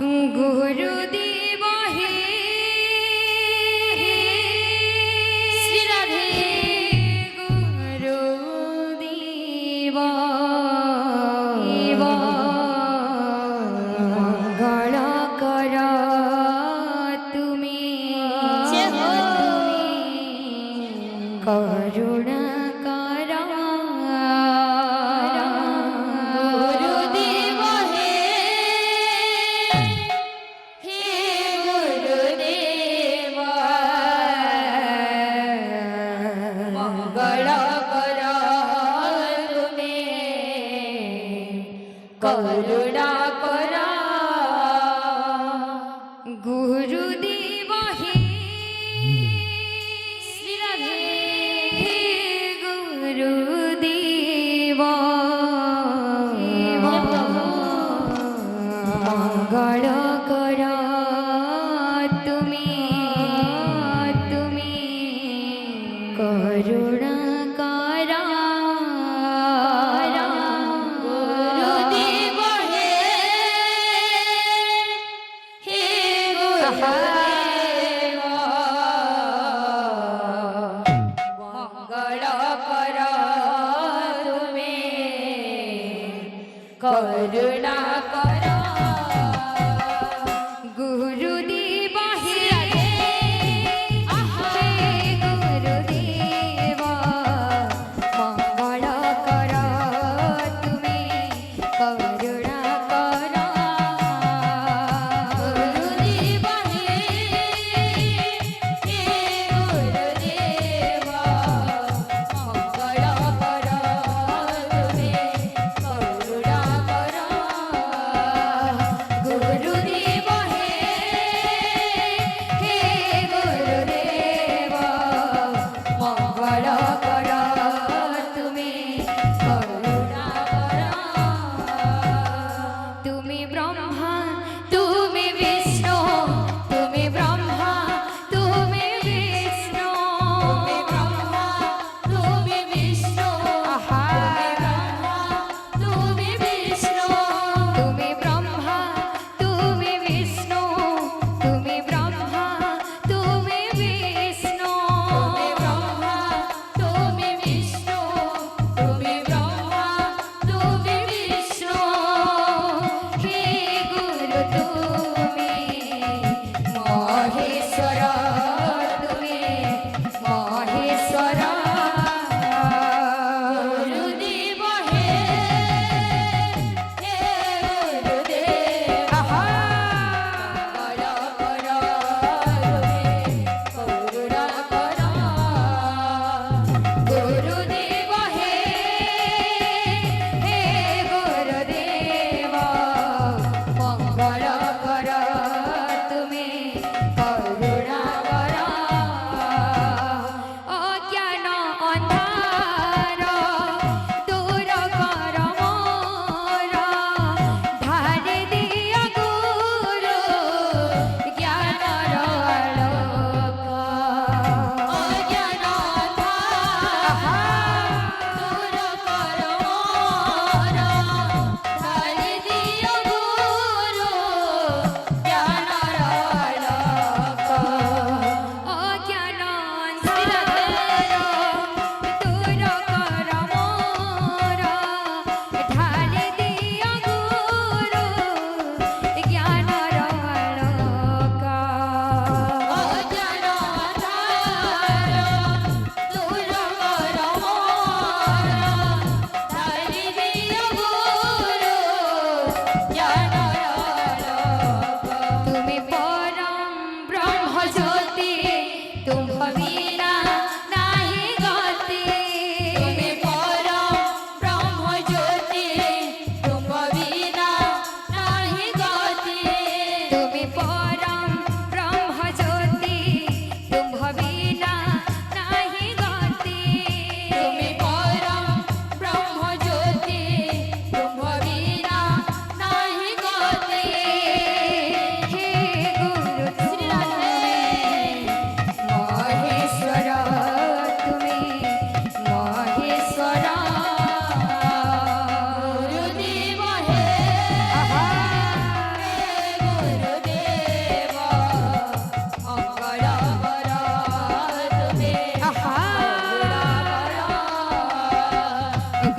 গুরুদেব হে শ্রী রাধে গুরুদেব মঙ্গল কর তুমি করুণা কর গুরুদেব হে হে গুরুদেব মঙ্গল কর তুমি করুণা কর গুরুদেব হে শ্রী রাধে হে গুরুদেব মঙ্গল কর তুমি করুণা কর গুরুদেব হে হে গুরুদেব মঙ্গল কর তুমি করুণা কর গুরুদেব হে হে গুরুদেব মঙ্গল কর তুমি করুণা কর গুরুদেব হে হে গুরুদেব মঙ্গল কর তুমি করুণা কর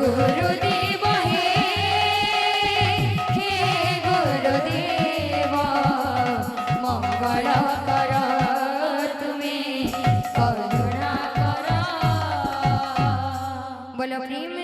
গুরুদেব হে হে গুরুদেব মঙ্গল কর তুমি করুণা কর। বলো প্রেম